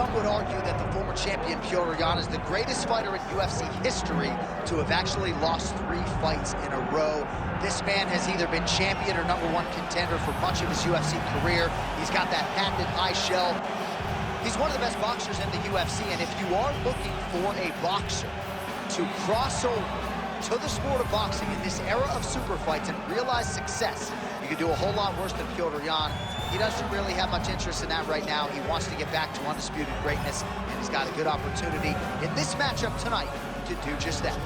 some would argue that the former champion Petr is the greatest fighter in UFC history to have actually lost 3 fights in a row. This man has either been champion or #1 contender for much of his UFC career. He's got that patented high shell. He's one of the best boxers in the UFC, and if you are looking for a boxer to cross over to the sport of boxing in this era of super fights and realize success, you could do a whole lot worse than Petr. He doesn't really have much interest in that right now. He wants to get back to undisputed greatness, and he's got a good opportunity in this matchup tonight to do just that.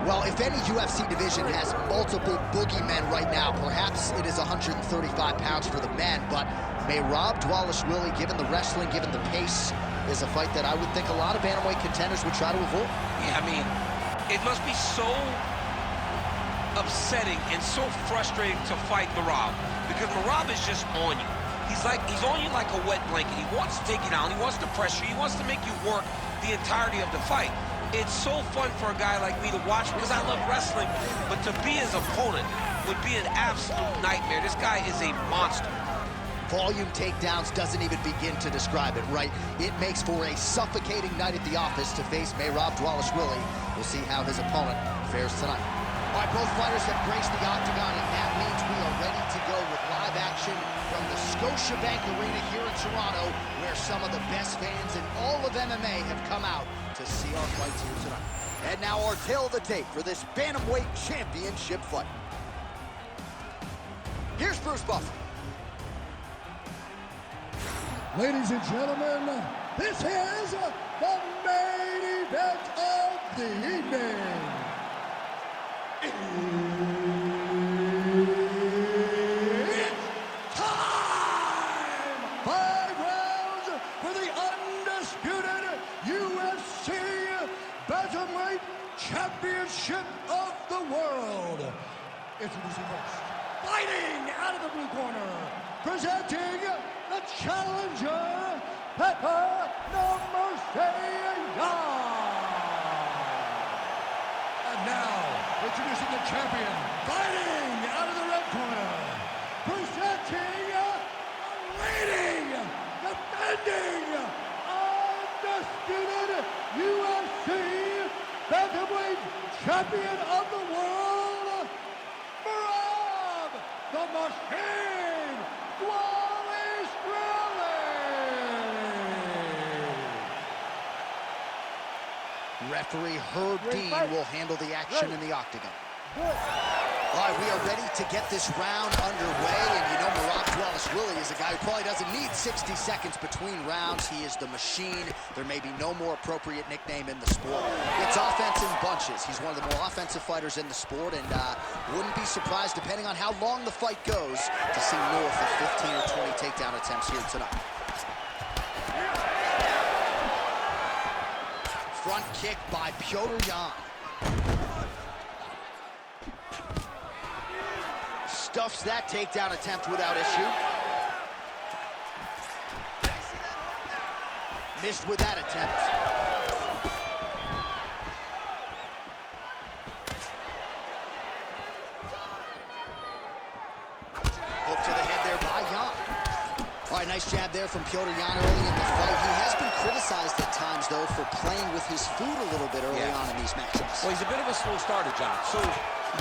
Well, if any UFC division has multiple boogeymen right now, perhaps it is 135 pounds for the men, but Merab Dvalishvili, given the wrestling, given the pace, is a fight that I would think a lot of bantamweight contenders would try to avoid. Yeah, I mean, it must be so upsetting and so frustrating to fight Merab, because Merab is just on you. He's on you like a wet blanket. He wants to take you down. He wants to pressure you. He wants to make you work the entirety of the fight. It's so fun for a guy like me to watch because I love wrestling, but to be his opponent would be an absolute nightmare. This guy is a monster. Volume takedowns doesn't even begin to describe it, right? It makes for a suffocating night at the office to face Merab Dvalishvili. We'll see how his opponent fares tonight. All right, both fighters have graced the octagon, and that means we are ready to go with live action from the Scotiabank Arena here in Toronto, where some of the best fans in all of MMA have come out to see our fights here tonight. And now our tail of the tape for this Bantamweight Championship fight. Here's Bruce Buffer. Ladies and gentlemen, this is the main event of the evening. It's time! 5 rounds for the undisputed UFC Bantamweight Championship of the world. Introducing first, fighting out of the blue corner, presenting the challenger, Petr And now, introducing the champion, fighting out of the red corner, presenting reigning, defending, undisputed UFC Bantamweight Champion of the world, Merab the Machine Dvalishvili. Referee Herb Dean will handle the action in the octagon. All right, we are ready to get this round underway, and you know Merab Dvalishvili is a guy who probably doesn't need 60 seconds between rounds. He is the machine. There may be no more appropriate nickname in the sport. It's offense in bunches. He's one of the more offensive fighters in the sport, and wouldn't be surprised, depending on how long the fight goes, to see north of 15 or 20 takedown attempts here tonight. Front kick by Petr. Stuffs that takedown attempt without issue. Missed with that attempt. Hook to the head there by Yan. All right, nice jab there from Petr early in the fight. He has been criticized at times, though, for playing with his food a little bit early on in these matchups. Well, he's a bit of a slow starter, John. So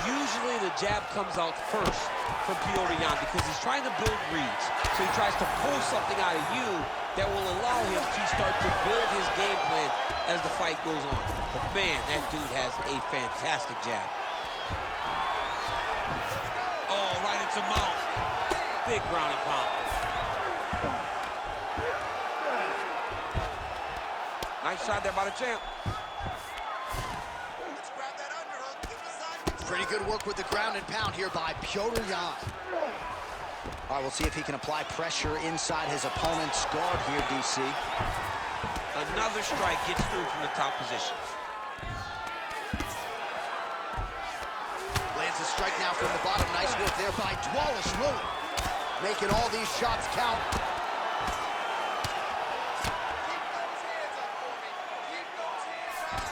usually the jab comes out first for Petr because he's trying to build reads. So he tries to pull something out of you that will allow him to start to build his game plan as the fight goes on. But man, that dude has a fantastic jab. Oh, right into mouth. Big ground and pound. Nice shot there by the champ. Let's grab that underhook. Pretty good work with the ground and pound here by Petr Yan. All right, we'll see if he can apply pressure inside his opponent's guard here, DC. Another strike gets through from the top position. Lands a strike now from the bottom. Nice work there by Dvalishvili. Making all these shots count.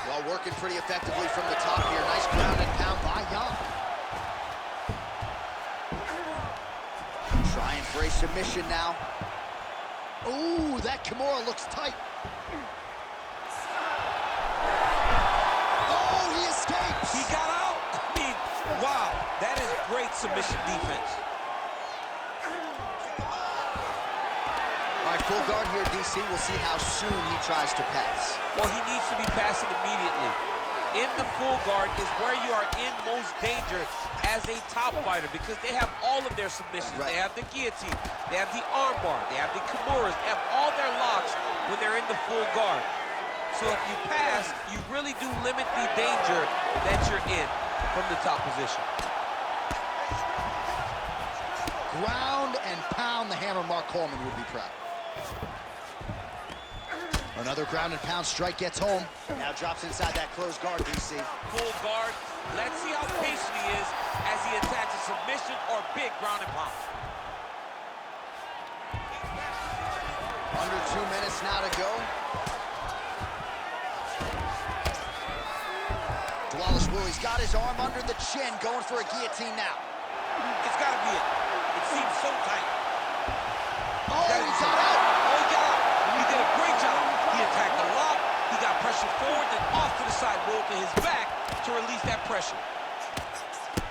Well, working pretty effectively from the top here. Nice ground and pound by Yan. Trying for a submission now. Ooh, that Kimura looks tight. Oh, he escapes. He got out. I mean, wow, that is great submission defense. All right, full guard here, DC. We'll see how soon he tries to pass. Well, he needs to be passing immediately. In the full guard is where you are in most danger as a top fighter because they have all of their submissions. Right. They have the guillotine, they have the armbar, they have the Kimuras, they have all their locks when they're in the full guard. So if you pass, you really do limit the danger that you're in from the top position. Ground and pound, the hammer Mark Coleman would be proud. Another ground and pound strike gets home. Now drops inside that closed guard, DC. Full guard. Let's see how patient he is as he attacks a submission or big ground and pound. Under 2 minutes now to go. Dvalishvili's got his arm under the chin, going for a guillotine now. It's got to be it. It seems so tight. Oh, he got out! Oh, he got out. He did a great job. He attacked the lock. He got pressure forward, then off to the side, rolled to his back to release that pressure.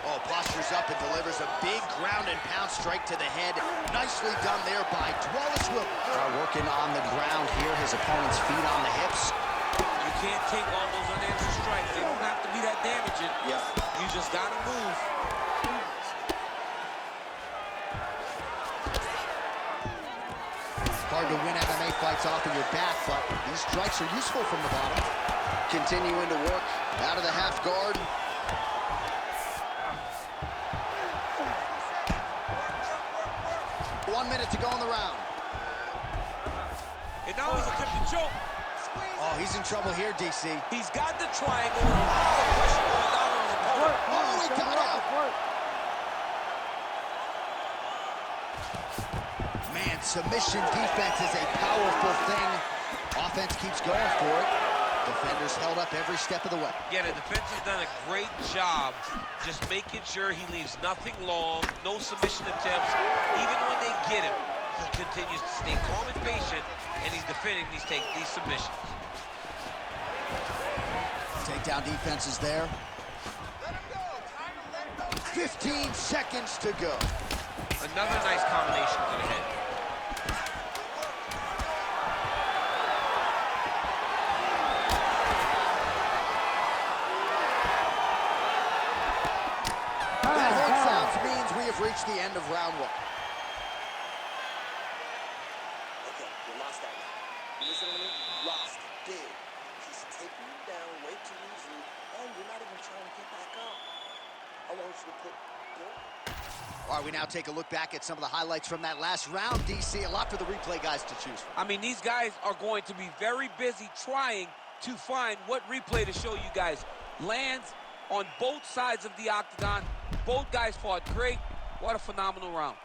Oh, postures up and delivers a big ground and pound strike to the head. Nicely done there by Dvalishvili. Working on the ground here, his opponent's feet on the hips. You can't take all those unanswered strikes. They don't have to be that damaging. Yeah. You just got to move. Hard to win MMA fights off of your back, but these strikes are useful from the bottom. Continuing to work out of the half guard. 1 minute to go in the round. And now he's attempting to choke. Oh, he's in trouble here, DC. He's got the triangle with a lot of pressure going down on his opponent. Oh, he got out. Man, submission defense is a powerful thing. Offense keeps going for it. Defenders held up every step of the way. Yeah, the defense has done a great job just making sure he leaves nothing long, no submission attempts. Even when they get him, he continues to stay calm and patient, and he's defending these submissions. Takedown defense is there. 15 seconds to go. Another nice combination to the head. That horn sounds means we have reached the end of round one. Okay, you lost that one. You listen to me? Lost. Big. He's taking you down way too easily, and you're not even trying to get back up. I want you to put your... All right, we now take a look back at some of the highlights from that last round, DC. A lot for the replay guys to choose from. I mean, these guys are going to be very busy trying to find what replay to show you guys. Lands on both sides of the octagon. Both guys fought great. What a phenomenal round.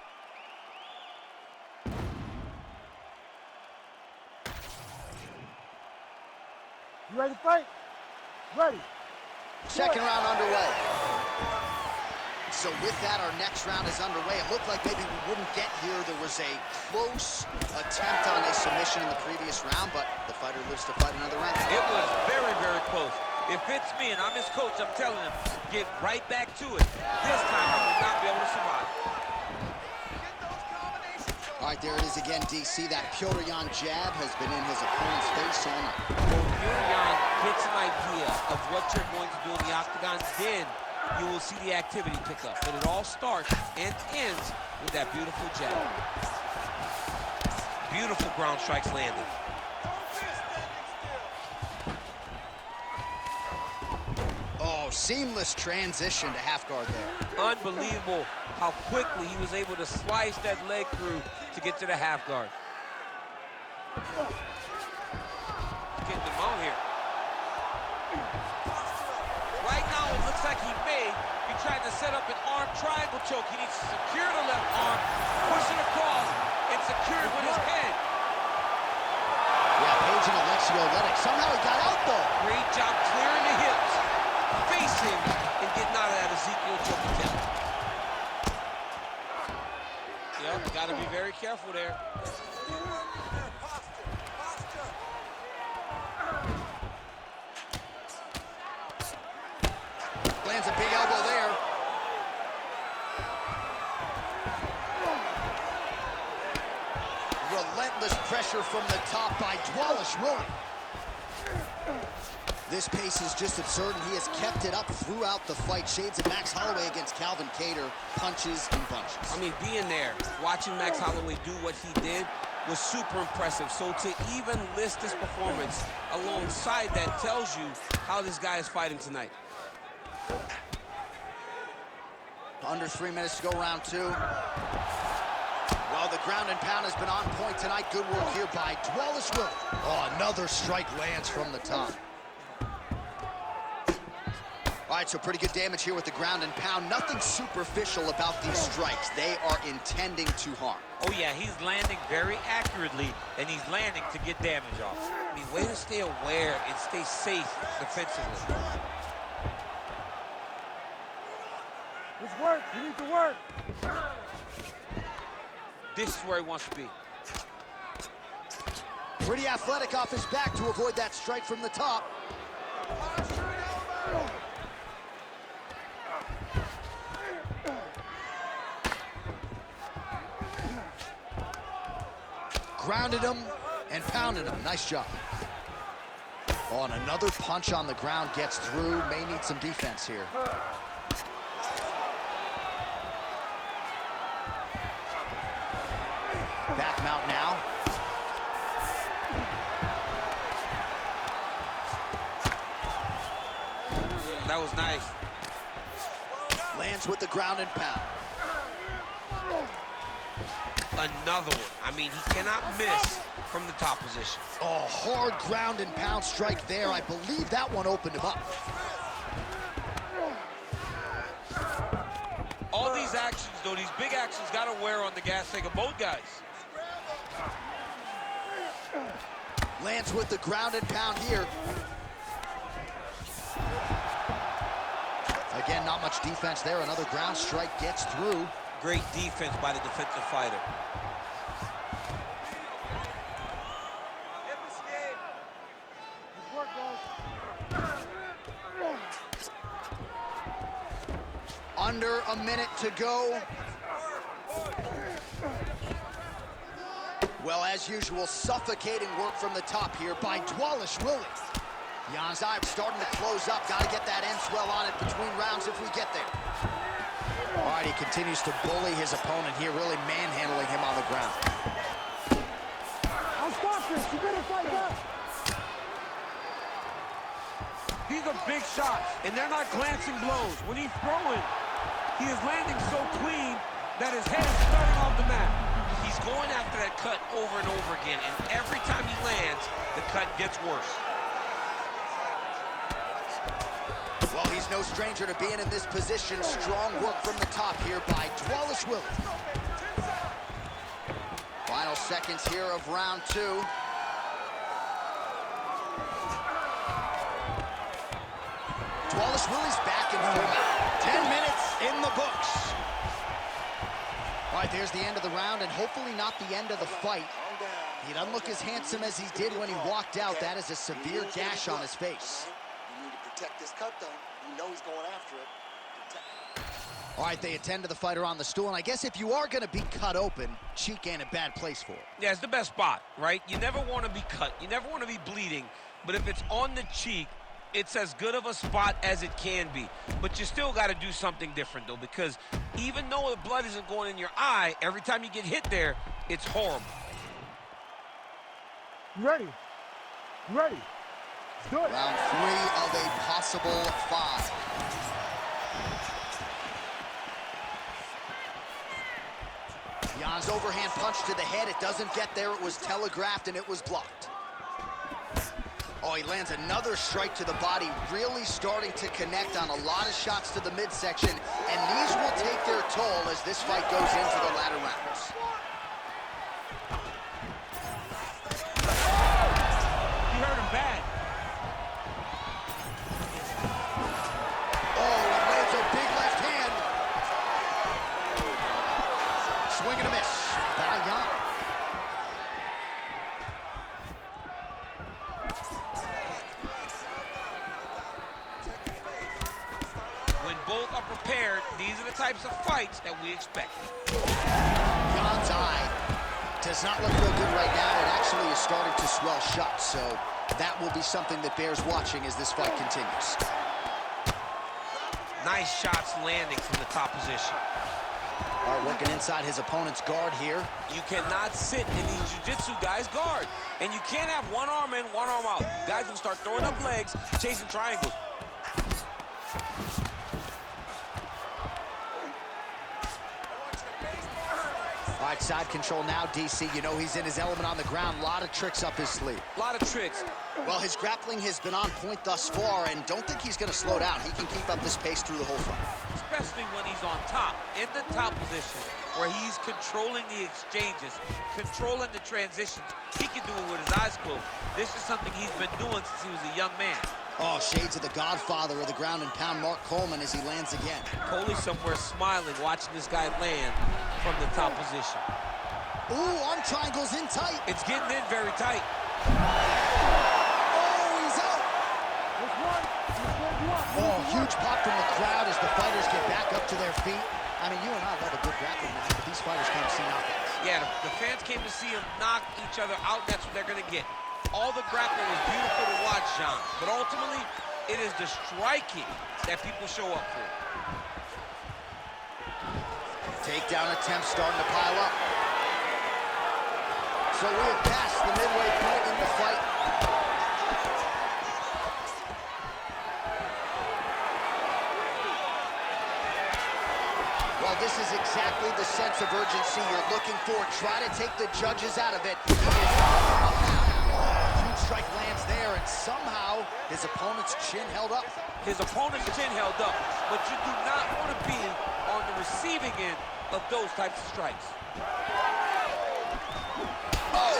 You ready to fight? Ready. Second round underway. So with that, our next round is underway. It looked like maybe we wouldn't get here. There was a close attempt on a submission in the previous round, but the fighter lives to fight another round. It was very, very close. If it's me and I'm his coach, I'm telling him, get right back to it. This time, he will not be able to survive. All right, there it is again, DC. That Petr Yan jab has been in his opponent's face all night. Petr Yan gets an idea of what you're going to do in the octagon, then you will see the activity pick up. But it all starts and ends with that beautiful jab. Beautiful ground strikes landed. Oh, seamless transition to half guard there. Unbelievable how quickly he was able to slice that leg through to get to the half guard. Getting him out here. Right now, it looks like he may be trying to set up an arm triangle choke. He needs to secure the left arm, push it across, and secure it with his head. Yeah, Page and Alexio Olenek. Somehow he got out, though. Great job clearing the hips, facing, and getting out of that Ezekiel choke attempt. Yep, got to be very careful there. Lands a big elbow there. Relentless pressure from the top by Dvalishvili. This pace is just absurd, and he has kept it up throughout the fight. Shades of Max Holloway against Calvin Kattar, punches and bunches. I mean, being there, watching Max Holloway do what he did was super impressive. So to even list this performance alongside that tells you how this guy is fighting tonight. Under 3 minutes to go, round 2. Well, the ground and pound has been on point tonight. Good work here by Dvalishvili. Oh, another strike lands from the top. All right, so pretty good damage here with the ground and pound. Nothing superficial about these strikes. They are intending to harm. Oh, yeah, he's landing very accurately, and he's landing to get damage off. I mean, way to stay aware and stay safe defensively. It's work. You need to work. This is where he wants to be. Pretty athletic off his back to avoid that strike from the top. Grounded him and pounded him. Nice job. Oh, and another punch on the ground gets through. May need some defense here. Back mount now. That was nice. Lands with the ground and pound. Another one. I mean, he cannot miss from the top position. Oh, hard ground and pound strike there. I believe that one opened him up. All these actions, though, these big actions got to wear on the gas tank of both guys. Lands with the ground and pound here. Again, not much defense there. Another ground strike gets through. Great defense by the defensive fighter. It's work, guys. Under a minute to go. Well, as usual, suffocating work from the top here by Dvalishvili. Jan's eye starting to close up. Got to get that end swell on it between rounds if we get there. All right, he continues to bully his opponent here, really manhandling him on the ground. I'll stop this. You better fight back. These are big shots, and they're not glancing blows. When he's throwing, he is landing so clean that his head is starting off the mat. He's going after that cut over and over again, and every time he lands, the cut gets worse. Well, he's no stranger to being in this position. Strong work from the top here by Dvalishvili. Final seconds here of round 2. Dvalishvili's back in full. 10 minutes in the books. All right, there's the end of the round, and hopefully not the end of the fight. He doesn't look as handsome as he did when he walked out. That is a severe gash on his face. You need to protect this cut, though. You know he's going after it. All right, they attend to the fighter on the stool, and I guess if you are going to be cut open, cheek ain't a bad place for it. Yeah, it's the best spot, right? You never want to be cut. You never want to be bleeding. But if it's on the cheek, it's as good of a spot as it can be. But you still got to do something different, though, because even though the blood isn't going in your eye, every time you get hit there, it's horrible. You ready? You ready? Let's do it. Round 3 of a possible 5. Jan's overhand punch to the head. It doesn't get there. It was telegraphed, and it was blocked. Oh, he lands another strike to the body, really starting to connect on a lot of shots to the midsection, and these will take their toll as this fight goes into the latter rounds. He hurt him bad. Oh, he lands a big left hand. Swing and a miss by Jan. When both are prepared, these are the types of fights that we expect. Jan's eye does not look real good right now. It actually is starting to swell shut, so that will be something that bears watching as this fight continues. Nice shots landing from the top position. All right, working inside his opponent's guard here. You cannot sit in these jiu-jitsu guys' guard. And you can't have one arm in, one arm out. Guys will start throwing up legs, chasing triangles. All right, side control now, DC. You know he's in his element on the ground. A lot of tricks up his sleeve. A lot of tricks. Well, his grappling has been on point thus far, and don't think he's going to slow down. He can keep up this pace through the whole fight. Especially when he's on top, in the top position, where he's controlling the exchanges, controlling the transitions. He can do it with his eyes closed. This is something he's been doing since he was a young man. Oh, shades of the godfather of the ground and pound, Mark Coleman, as he lands again. Coley somewhere smiling, watching this guy land from the top position. Ooh, arm triangles in tight. It's getting in very tight. Oh, he's out. There's one. He's going to up. Oh, huge pop from the crowd as the fighters get back up to their feet. I mean, you and I love a good grappling match, but these fighters came to see knockouts. Yeah, the fans came to see him knock each other out. That's what they're going to get. All the grappling was beautiful to watch, Jean. But ultimately, it is the striking that people show up for. Takedown attempts starting to pile up. So we have passed the midway point in the fight. Well, this is exactly the sense of urgency you're looking for. Try to take the judges out of it. He is up now. Huge strike lands there, and somehow his opponent's chin held up. His opponent's chin held up, but you do not want to be on the receiving end of those types of strikes. Oh!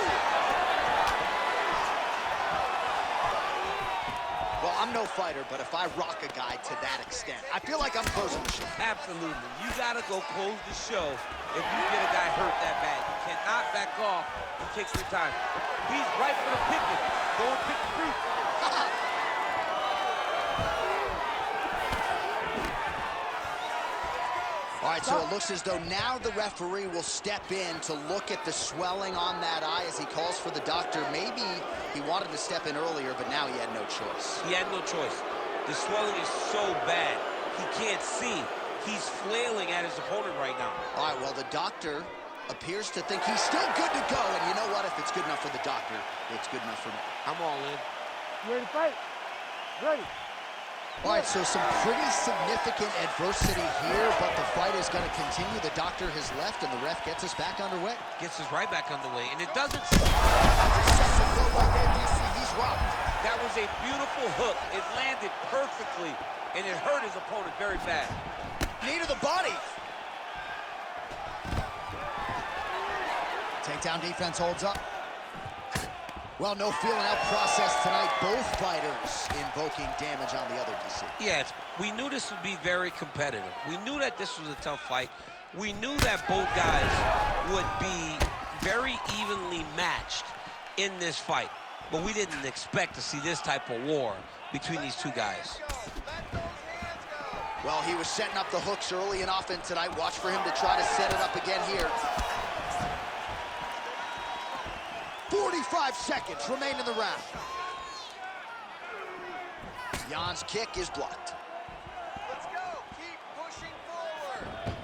Well, I'm no fighter, but if I rock a guy to that extent, I feel like I'm closing the show. Absolutely. You got to go close the show if you get a guy hurt that bad. You cannot back off and take your time. He's right for the picking. Go and pick the fruit. All right, so it looks as though now the referee will step in to look at the swelling on that eye as he calls for the doctor. Maybe he wanted to step in earlier, but now he had no choice. He had no choice. The swelling is so bad, he can't see. He's flailing at his opponent right now. All right, well, the doctor appears to think he's still good to go, and you know what? If it's good enough for the doctor, it's good enough for me. I'm all in. You ready to fight? Ready. All right, so some pretty significant adversity here, but the fight is going to continue. The doctor has left, and the ref gets us back underway. Gets us right back underway, and it doesn't... He's rocked. That was a beautiful hook. It landed perfectly, and it hurt his opponent very bad. Knee to the body. Takedown defense holds up. Well, no feeling out process tonight. Both fighters invoking damage on the other, DC. Yes, we knew this would be very competitive. We knew that this was a tough fight. We knew that both guys would be very evenly matched in this fight. But we didn't expect to see this type of war between these two guys. Well, he was setting up the hooks early and often tonight. Watch for him to try to set it up again here. 45 seconds remain in the round. Jan's kick is blocked. Let's go. Keep pushing forward.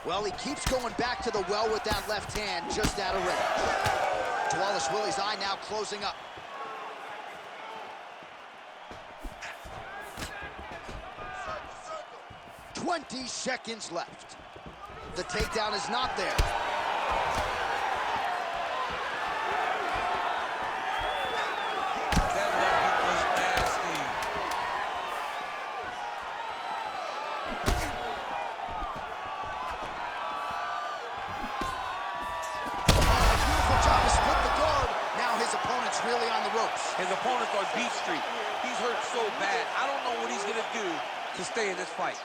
Well, he keeps going back to the well with that left hand, just out of range. Dvalishvili's eye now closing up. Circle, circle. 20 seconds left. The takedown is not there. That left hook was nasty. Beautiful job to split the guard. Now his opponent's really on the ropes. His opponent's on beat street. He's hurt so bad. I don't know what he's going to do to stay in this fight.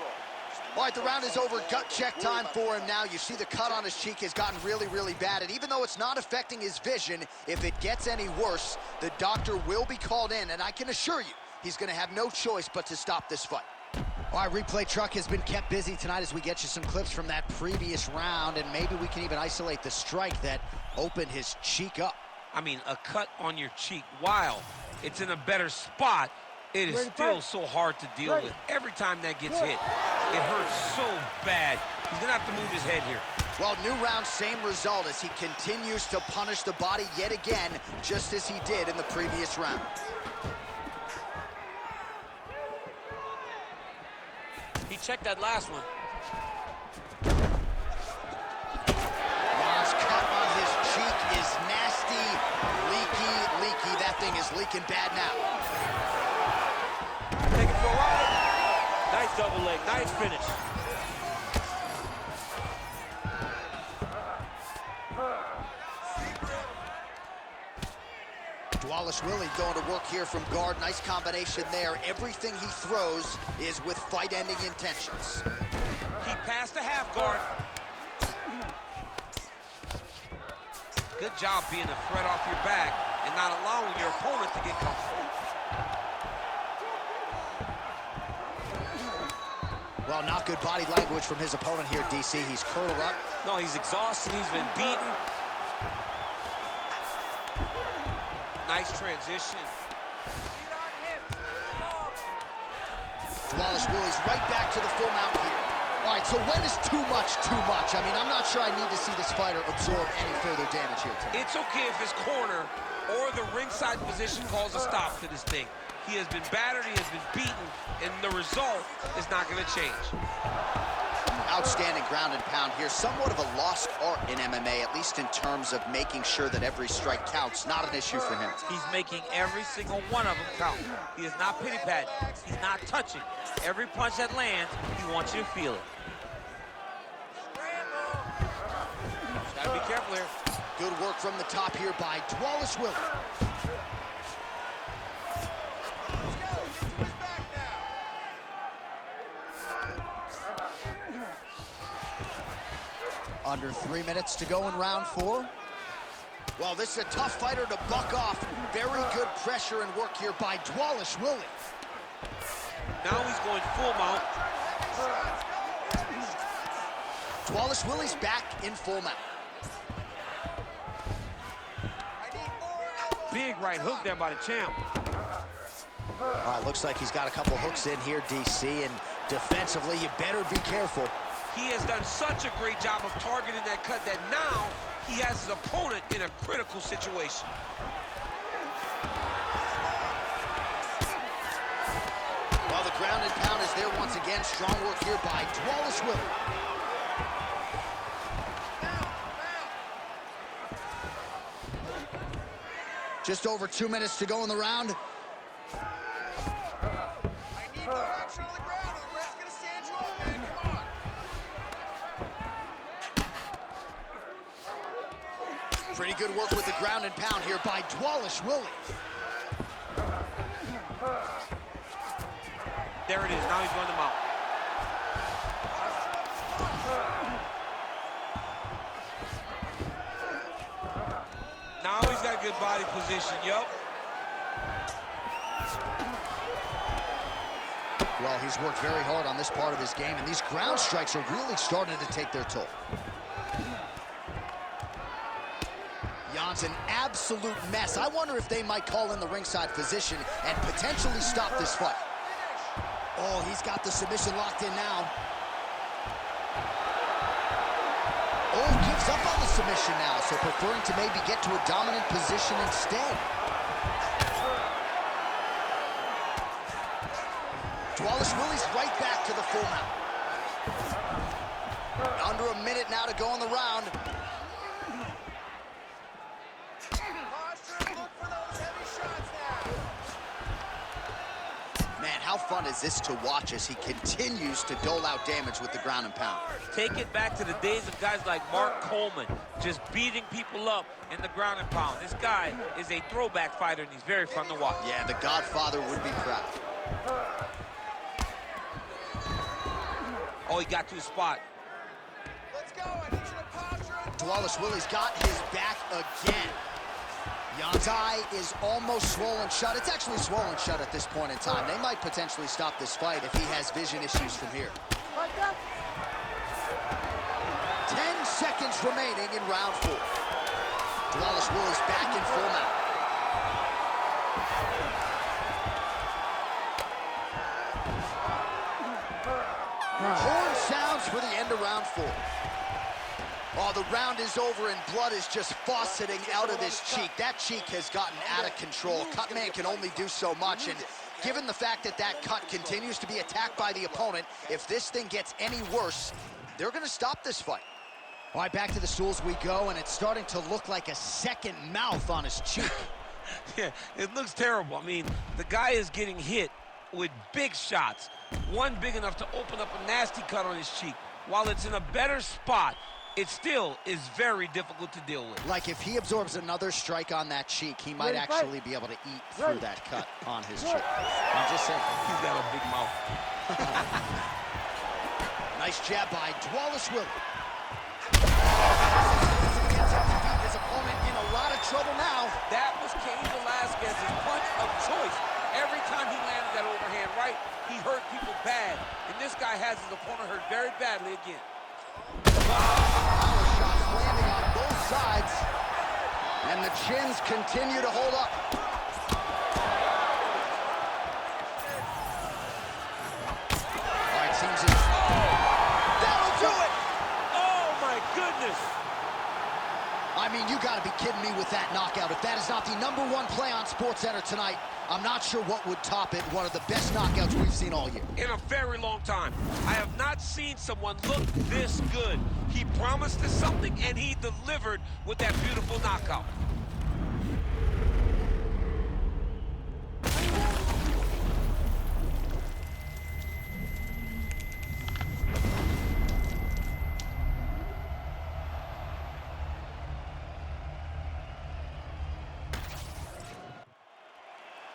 All right, the round is over. Gut check time for him now. You see the cut on his cheek has gotten really, really bad. And even though it's not affecting his vision, if it gets any worse, the doctor will be called in. And I can assure you, he's going to have no choice but to stop this fight. All right, replay truck has been kept busy tonight as we get you some clips from that previous round. And maybe we can even isolate the strike that opened his cheek up. I mean, a cut on your cheek, while it's in a better spot, it is still so hard to deal with. Every time that gets hit, it hurts so bad. He's gonna have to move his head here. Well, new round, same result as he continues to punish the body yet again, just as he did in the previous round. He checked that last one. Ron's cut on his cheek is nasty, leaky. That thing is leaking bad now. Take it for a ride. Nice double leg, nice finish. Dvalishvili going to work here from guard. Nice combination there. Everything he throws is with fight-ending intentions. He passed the half guard. Good job being a threat off your back and not allowing your opponent to get comfortable. Well, not good body language from his opponent here, DC. He's curled up. No, he's exhausted, he's been beaten. Nice transition. Dvalishvili's right back to the full mount here. All right, so when is too much too much? I mean, I'm not sure I need to see this fighter absorb any further damage here tonight. It's okay if his corner or the ringside position calls a stop to this thing. He has been battered, he has been beaten, and the result is not going to change. Outstanding ground and pound here. Somewhat of a lost art in MMA, at least in terms of making sure that every strike counts. Not an issue for him. He's making every single one of them count. He is not pity-patting. He's not touching. Every punch that lands, he wants you to feel it. Gotta be careful here. Good work from the top here by Dvalishvili. Under 3 minutes to go in round 4. Well, this is a tough fighter to buck off. Very good pressure and work here by Dvalishvili. Now he's going full mount. Dvalishvili's back in full mount. Big right hook there by the champ. All right, looks like he's got a couple hooks in here, DC, and defensively, you better be careful. He has done such a great job of targeting that cut that now he has his opponent in a critical situation. Well, the ground and pound is there once again. Strong work here by Dvalishvili. Just over 2 minutes to go in the round. Pretty good work with the ground and pound here by Dvalishvili. There it is. Now he's going to mount. Now he's got a good body position, yup. Well, he's worked very hard on this part of his game, and these ground strikes are really starting to take their toll. Jan's an absolute mess. I wonder if they might call in the ringside physician and potentially stop this fight. Oh, he's got the submission locked in now. Oh, gives up on the submission now, so preferring to maybe get to a dominant position instead. Dvalishvili's right back to the full mount. under a minute now to go in the round. Man, how fun is this to watch as he continues to dole out damage with the ground and pound? Take it back to the days of guys like Mark Coleman, just beating people up in the ground and pound. This guy is a throwback fighter, and he's very fun to watch. Yeah, the Godfather would be proud. Oh, he got to his spot. Let's go. I need you to posture. Dvalishvili's got his back again. Jan's eye is almost swollen shut. It's actually swollen shut at this point in time. They might potentially stop this fight if he has vision issues from here. 10 seconds remaining in round 4. Dvalishvili's back in full mount. Horn sounds for the end of round 4. Oh, the round is over and blood is just fauceting out of this cheek. That cheek has gotten out of control. Cut man can only do so much, and given the fact that that cut continues to be attacked by the opponent, if this thing gets any worse, they're gonna stop this fight. All right, back to the stools we go, and it's starting to look like a second mouth on his cheek. Yeah, it looks terrible. I mean, the guy is getting hit with big shots. One big enough to open up a nasty cut on his cheek. While it's in a better spot, it still is very difficult to deal with. Like, if he absorbs another strike on that cheek, he might actually be able to eat through that cut on his cheek. I'm just saying. He's got a big mouth. Nice jab by Dvalishvili. Gets him to beat his opponent in a lot of trouble now. That was Cain Velasquez's punch of choice. Every time he landed that overhand right, he hurt people bad. And this guy has his opponent hurt very badly again. Power shots landing on both sides. And the chins continue to hold up. All right, seems it's... That'll do it! Oh, my goodness! I mean, you gotta be kidding me with that knockout. If that is not the #1 play on SportsCenter tonight, I'm not sure what would top it. One of the best knockouts we've seen all year. In a very long time. I have not seen someone look this good. He promised us something, and he delivered with that beautiful knockout.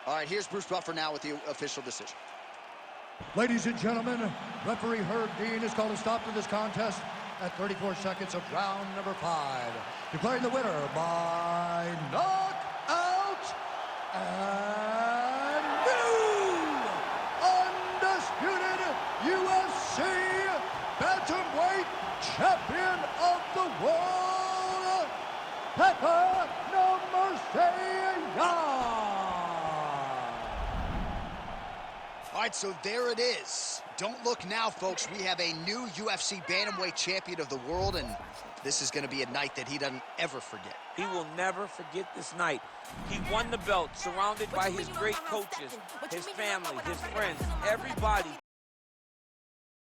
All right, here's Bruce Buffer now with the official decision. Ladies and gentlemen, referee Herb Dean has called a stop to this contest at 34 seconds of round number 5. Declaring the winner by knockout and new undisputed UFC bantamweight champion of the world, Petr Yan. All right, so there it is. Don't look now, folks. We have a new UFC bantamweight champion of the world, and this is going to be a night that he doesn't ever forget. He will never forget this night. He won the belt, surrounded by his great coaches, his family, his friends, everybody